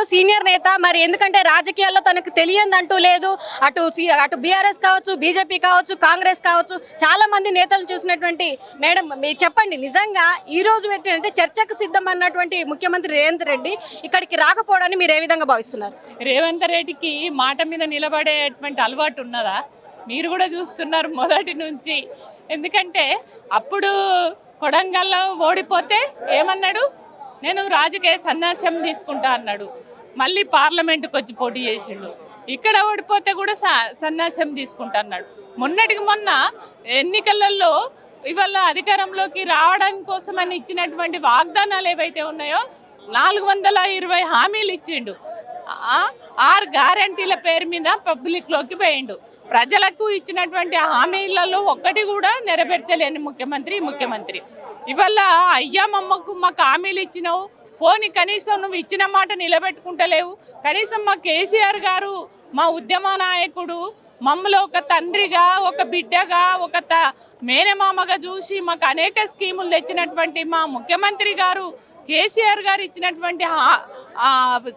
గారు సీనియర్ నేత, మరి ఎందుకంటే రాజకీయాల్లో తనకు తెలియదంటూ లేదు. అటు బీఆర్ఎస్ కావచ్చు, బీజేపీ కావచ్చు, కాంగ్రెస్ కావచ్చు, చాలా మంది నేతలు చూసినటువంటి మేడం, మీరు చెప్పండి, నిజంగా ఈ రోజు పెట్టినట్టే చర్చకు సిద్ధం అన్నటువంటి ముఖ్యమంత్రి రేవంత్ రెడ్డి ఇక్కడికి రాకపోవడాన్ని మీరు ఏ విధంగా భావిస్తున్నారు? రేవంత్ రెడ్డికి మాట మీద నిలబడేటువంటి అలవాటు ఉన్నదా? మీరు కూడా చూస్తున్నారు మొదటి నుంచి. ఎందుకంటే అప్పుడు కొడంగల్లో ఓడిపోతే ఏమన్నాడు, నేను రాజకీయ సన్యాసం తీసుకుంటా అన్నాడు. మళ్ళీ పార్లమెంటుకు వచ్చి పోటీ చేసిండు. ఇక్కడ ఓడిపోతే కూడా సన్యాసం తీసుకుంటా అన్నాడు. మొన్నటికి మొన్న ఎన్నికలలో ఇవాళ అధికారంలోకి రావడానికి కోసమని ఇచ్చినటువంటి వాగ్దానాలు ఏవైతే ఉన్నాయో 420 హామీలు ఇచ్చిండు. 6 గ్యారంటీల పేరు మీద పబ్లిక్లోకి పోయిండు. ప్రజలకు ఇచ్చినటువంటి హామీలలో ఒక్కటి కూడా నెరవేర్చలేని ముఖ్యమంత్రి ఇవాళ అయ్యా మమ్మకు మాకు హామీలు ఇచ్చినావు, పోని కనీసం నువ్వు ఇచ్చిన మాట నిలబెట్టుకుంటలేవు. కనీసం మా కేసీఆర్ గారు మా ఉద్యమ నాయకుడు మమ్మల్ని ఒక తండ్రిగా, ఒక బిడ్డగా, ఒక మేనమామగా చూసి మాకు అనేక స్కీములు తెచ్చినటువంటి మా ముఖ్యమంత్రి గారు కేసీఆర్ గారు ఇచ్చినటువంటి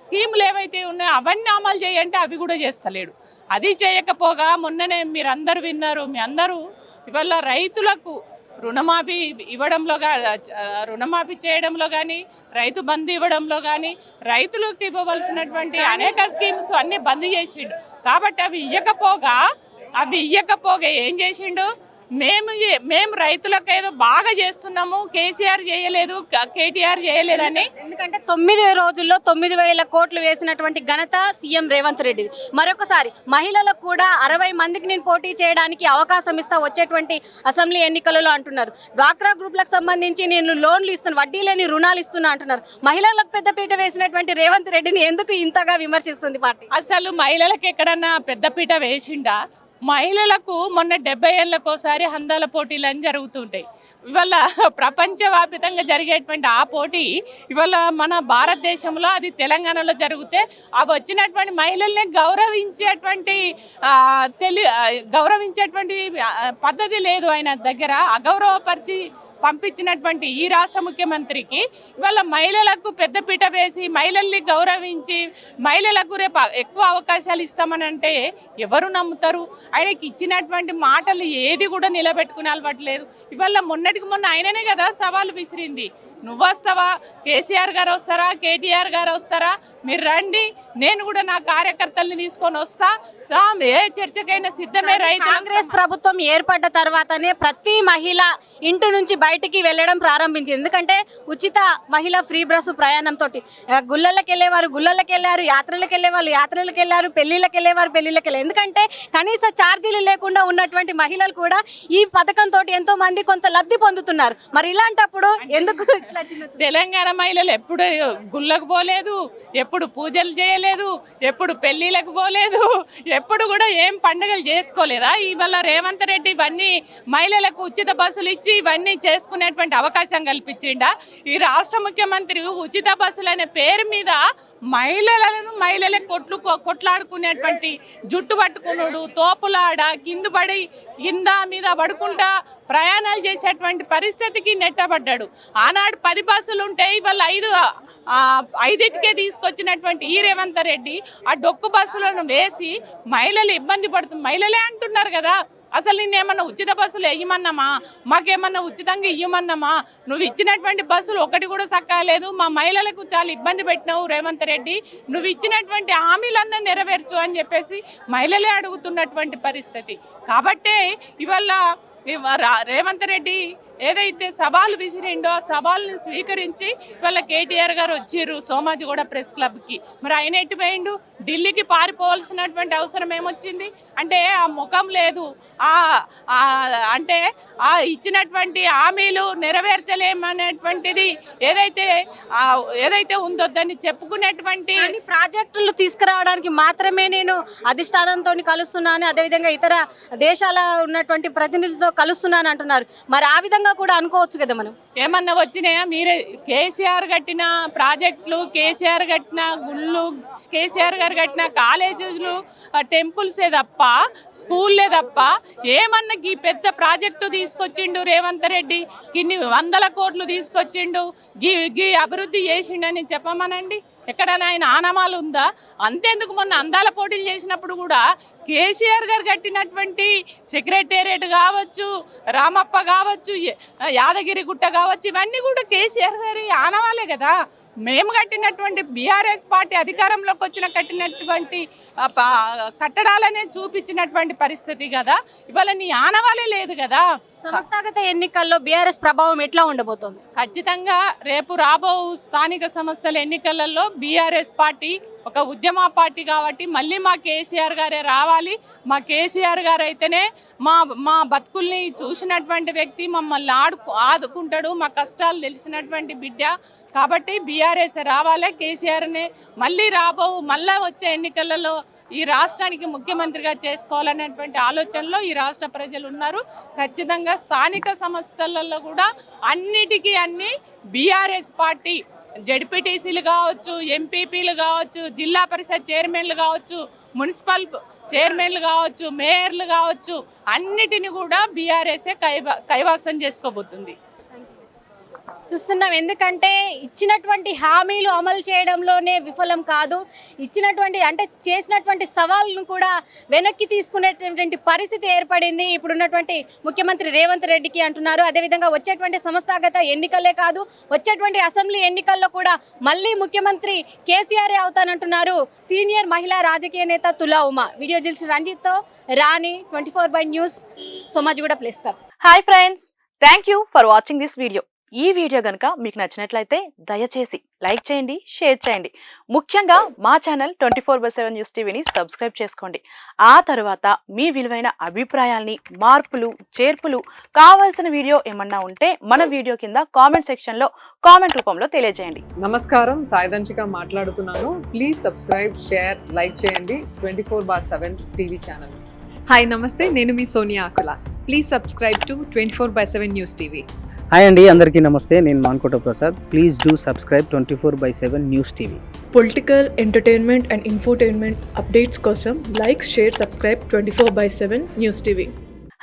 స్కీములు ఏవైతే ఉన్నాయో అవన్నీ అమలు చేయంటే అవి కూడా చేస్తలేడు. అది చేయకపోగా మొన్ననే మీరందరూ విన్నారు, మీ అందరూ ఇవాళ రైతులకు రుణమాఫీ ఇవ్వడంలో రుణమాఫీ చేయడంలో కానీ, రైతు బంధు ఇవ్వడంలో కానీ, రైతులకు ఇవ్వవలసినటువంటి అనేక స్కీమ్స్ అన్నీ బంద్ చేసిండు. కాబట్టి అవి ఇయ్యకపోగా ఏం చేసిండు, మేము రైతులకు ఏదో బాగా చేస్తున్నాము, కేసీఆర్ చేయలేదు, కేటీఆర్ చేయలేదని. ఎందుకంటే 9 రోజుల్లో 9,000 కోట్లు వేసినటువంటి ఘనత సీఎం రేవంత్ రెడ్డి. మరొకసారి మహిళలకు కూడా 60 మందికి నేను పోటీ చేయడానికి అవకాశం ఇస్తా వచ్చేటువంటి అసెంబ్లీ ఎన్నికలలో అంటున్నారు. డ్వాక్రా గ్రూప్లకు సంబంధించి నేను లోన్లు ఇస్తున్నాను, వడ్డీ లేని రుణాలు ఇస్తున్నా అంటున్నారు. మహిళలకు పెద్దపీట వేసినటువంటి రేవంత్ రెడ్డిని ఎందుకు ఇంతగా విమర్శిస్తుంది పార్టీ? అసలు మహిళలకు ఎక్కడన్నా పెద్దపీట వేసిండా? మహిళలకు మొన్న 70 ఏళ్ళకోసారి హందాల పోటీలు అని జరుగుతుంటాయి. ఇవాళ ప్రపంచవ్యాప్తంగా జరిగేటువంటి ఆ పోటీ ఇవాళ మన భారతదేశంలో, అది తెలంగాణలో జరిగితే అవి వచ్చినటువంటి మహిళల్ని గౌరవించేటువంటి పద్ధతి లేదు ఆయన దగ్గర. అగౌరవపరిచి పంపించినటువంటి ఈ రాష్ట్ర ముఖ్యమంత్రికి ఇవాళ మహిళలకు పెద్దపీట వేసి, మహిళల్ని గౌరవించి, మహిళలకు రేపు ఎక్కువ అవకాశాలు ఇస్తామని అంటే ఎవరు నమ్ముతారు? ఆయనకి ఇచ్చినటువంటి మాటలు ఏది కూడా నిలబెట్టుకునే అలవాట్లేదు. ఇవాళ మొన్నటికి మొన్న ఆయననే కదా సవాలు విసిరింది, నువ్వు వస్తావా, కేసీఆర్ గారు వస్తారా, కేటీఆర్ గారు వస్తారా, మీరు రండి, నేను కూడా నా కార్యకర్తల్ని తీసుకొని వస్తా, ఏ చర్చకైనా సిద్ధమే. కాంగ్రెస్ ప్రభుత్వం ఏర్పడ్డ తర్వాతనే ప్రతి మహిళ ఇంటి నుంచి బయటికి వెళ్ళడం ప్రారంభించింది. ఎందుకంటే ఉచిత మహిళ ఫ్రీ బస్సు ప్రయాణంతో గుళ్ళకి వెళ్ళేవారు గుళ్ళకి వెళ్ళారు, యాత్రలకు వెళ్ళేవాళ్ళు యాత్రలకు వెళ్ళారు, పెళ్లిళ్ళకి వెళ్ళేవారు పెళ్లిళ్ళకి వెళ్ళారు. ఎందుకంటే కనీస ఛార్జీలు లేకుండా ఉన్నటువంటి మహిళలు కూడా ఈ పథకంతో ఎంతో మంది కొంత లబ్ధి పొందుతున్నారు. మరి ఇలాంటప్పుడు ఎందుకు తెలంగాణ మహిళలు ఎప్పుడు గుళ్ళకు పోలేదు, ఎప్పుడు పూజలు చేయలేదు, ఎప్పుడు పెళ్లిళ్ళకు పోలేదు, ఎప్పుడు కూడా ఏం పండుగలు చేసుకోలేదా? ఇవాళ రేవంత్ రెడ్డి ఇవన్నీ మహిళలకు ఉచిత బస్సులు ఇచ్చి ఇవన్నీ చేసుకునేటువంటి అవకాశం కల్పించిండా? ఈ రాష్ట్ర ముఖ్యమంత్రి ఉచిత బస్సులు అనే పేరు మీద మహిళలే కొట్లాడుకునేటువంటి, జుట్టు పట్టుకున్నాడు, తోపులాడ, కింద మీద పడుకుంటా ప్రయాణాలు చేసేటువంటి పరిస్థితికి నెట్టబడ్డాడు. ఆనాడు 10 బస్సులు ఉంటే ఇవాళ 5కే తీసుకొచ్చినటువంటి ఈ రేవంత్ రెడ్డి ఆ డొక్కు బస్సులను వేసి మహిళలు ఇబ్బంది పడుతుంది. మహిళలే అంటున్నారు కదా, అసలు నేనేమన్నా ఉచిత బస్సులు వేయమన్నామా, మాకేమన్నా ఉచితంగా ఇవ్వమన్నామా? నువ్వు ఇచ్చినటువంటి బస్సులు ఒకటి కూడా సక్కలేదు, మా మహిళలకు చాలా ఇబ్బంది పెట్టినావు రేవంత్ రెడ్డి, నువ్వు ఇచ్చినటువంటి హామీలన్నా నెరవేర్చు అని చెప్పేసి మహిళలే అడుగుతున్నటువంటి పరిస్థితి. కాబట్టే ఇవాళ రేవంత్ రెడ్డి ఏదైతే సవాలు విసిరిండో ఆ సవాల్ని స్వీకరించి ఇవాళ కేటీఆర్ గారు వచ్చిర్రు సోమాజిగూడ ప్రెస్ క్లబ్కి. మరి ఆయన ఎటు పోయిండు? ఢిల్లీకి పారిపోవాల్సినటువంటి అవసరం ఏమొచ్చింది? అంటే ఆ ముఖం లేదు, అంటే ఆ ఇచ్చినటువంటి హామీలు నెరవేర్చలేమనేటువంటిది ఏదైతే ఉందో దాన్ని చెప్పుకునేటువంటి ప్రాజెక్టులు తీసుకురావడానికి మాత్రమే నేను అధిష్టానంతో కలుస్తున్నాను, అదేవిధంగా ఇతర దేశాల ఉన్నటువంటి ప్రతినిధులతో కలుస్తున్నాను అంటున్నారు. మరి ఆ విధంగా కూడా అనుకోవచ్చు కదా మనం. ఏమన్నా వచ్చినాయా? మీరే కేసీఆర్ కట్టిన ప్రాజెక్టులు, కేసీఆర్ కట్టిన గుళ్ళు, కేసీఆర్ గారు కట్టిన కాలేజీలు, టెంపుల్సే తప్ప, స్కూల్లే తప్ప ఏమన్నా ఈ పెద్ద ప్రాజెక్టు తీసుకొచ్చిండు రేవంత్ రెడ్డి, కిన్ని 100 కోట్లు తీసుకొచ్చిండు, గీ అభివృద్ధి చేసిండని చెప్పమనండి. ఎక్కడైనా ఆయన ఆనవాలు ఉందా? అంతేందుకు మొన్న అందాల పోటీలు చేసినప్పుడు కూడా కేసీఆర్ గారు కట్టినటువంటి సెక్రటేరియట్ కావచ్చు, రామప్ప కావచ్చు, యాదగిరి గుట్ట కావచ్చు, ఇవన్నీ కూడా కేసీఆర్ గారి ఆనవాలే కదా. మేము కట్టినటువంటి బీఆర్ఎస్ పార్టీ అధికారంలోకి వచ్చిన కట్టినటువంటి కట్టడాలనే చూపించినటువంటి పరిస్థితి కదా. ఇవాళ నీ ఆనవాలే లేదు కదా. సంస్థాగత ఎన్నికల్లో బీఆర్ఎస్ ప్రభావం ఎట్లా ఉండబోతోంది? ఖచ్చితంగా రేపు రాబో స్థానిక సంస్థల ఎన్నికలలో బీఆర్ఎస్ పార్టీ ఒక ఉద్యమ పార్టీ కాబట్టి మళ్ళీ మా కేసీఆర్ గారే రావాలి. మా కేసీఆర్ గారు అయితేనే మా బతుకుల్ని చూసినటువంటి వ్యక్తి, మమ్మల్ని ఆదుకుంటాడు, మా కష్టాలు తెలిసినటువంటి బిడ్డ కాబట్టి బీఆర్ఎస్ రావాలి. కేసీఆర్నే మళ్ళీ మళ్ళీ వచ్చే ఎన్నికలలో ఈ రాష్ట్రానికి ముఖ్యమంత్రిగా చేసుకోవాలనేటువంటి ఆలోచనలో ఈ రాష్ట్ర ప్రజలు ఉన్నారు. ఖచ్చితంగా స్థానిక సంస్థలలో కూడా అన్నిటికీ అన్ని బీఆర్ఎస్ పార్టీ జడ్పీటీసీలు కావచ్చు, ఎంపీపీలు కావచ్చు, జిల్లా పరిషత్ చైర్మన్లు కావచ్చు, మున్సిపల్ చైర్మన్లు కావచ్చు, మేయర్లు కావచ్చు, అన్నిటిని కూడా బీఆర్ఎస్ఏ కైవసం చేసుకోబోతుంది. చూస్తున్నాం. ఎందుకంటే ఇచ్చినటువంటి హామీలు అమలు చేయడంలోనే విఫలం కాదు, చేసినటువంటి సవాళ్ళను కూడా వెనక్కి తీసుకునేటువంటి పరిస్థితి ఏర్పడింది ఇప్పుడున్నటువంటి ముఖ్యమంత్రి రేవంత్ రెడ్డికి అంటున్నారు. అదేవిధంగా వచ్చేటువంటి సంస్థాగత ఎన్నికలే కాదు, వచ్చేటువంటి అసెంబ్లీ ఎన్నికల్లో కూడా మళ్ళీ ముఖ్యమంత్రి కేసీఆర్ అవుతానంటున్నారు సీనియర్ మహిళా రాజకీయ నేత తులా ఉమా. వీడియో జర్నలిస్ట్ రంజిత్తో Rani, 24 news, Somajiguda press club. Hi friends, thank you for watching this video. ఈ వీడియో గనుక మీకు నచ్చినట్లయితే దయచేసి లైక్ చేయండి, షేర్ చేయండి. ముఖ్యంగా మా ఛానల్ 24/7 న్యూస్ టీవీని సబ్స్క్రైబ్ చేసుకోండి. ఆ తర్వాత మీ విలువైన అభిప్రాయాల్ని, మార్పులు, చేర్పులు, కావాల్సిన వీడియో ఏమన్నా ఉంటే మన వీడియో కింద కామెంట్ సెక్షన్లో కామెంట్ రూపంలో తెలియజేయండి. నమస్కారం, సాయిదంచిక మాట్లాడుతున్నాను. ప్లీజ్ సబ్స్క్రైబ్, షేర్, లైక్ చేయండి 24/7 టీవీ ఛానల్. హాయ్ నమస్తే, నేను మీ Sonia Akula. Please subscribe to 24/7 news TV. Hi అండి, అందరికీ నమస్తే. నేను Mankota Prasad. Please do subscribe 24/7 news TV. Political, entertainment and infotainment updates కోసం like, share, subscribe 24/7 news TV.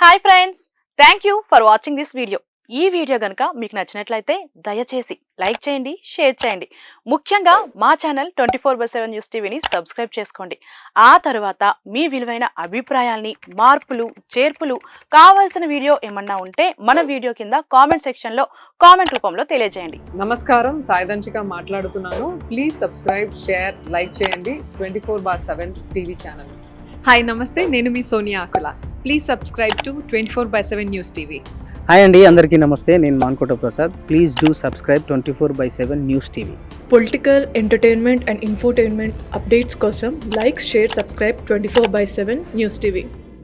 Hi friends, thank you for watching this video. ఈ video గనుక మీకు నచ్చినట్లయితే దయచేసి లైక్ చేయండి, షేర్ చేయండి. ముఖ్యంగా మా ఛానల్ 24/7 న్యూస్ టీవీని సబ్స్క్రైబ్ చేసుకోండి. ఆ తర్వాత మీ విలువైన అభిప్రాయాల్ని, మార్పులు, చేర్పులు, కావాల్సిన వీడియో ఏమన్నా ఉంటే మన వీడియో కింద కామెంట్ సెక్షన్లో కామెంట్ రూపంలో తెలియజేయండి. నమస్కారం, సాయిదంచిక మాట్లాడుతున్నాను. ప్లీజ్ సబ్స్క్రైబ్, షేర్, లైక్ చేయండి 24/7 టీవీ ఛానల్. హాయ్ నమస్తే, నేను మీ Sonia Akula. Please subscribe to 24/7 news TV. Hi అండి, అందరికీ నమస్తే. నేను Mankota Prasad. Please do subscribe 24/7 news TV. Political, entertainment and infotainment updates కోసం like, share, subscribe 24/7 news TV.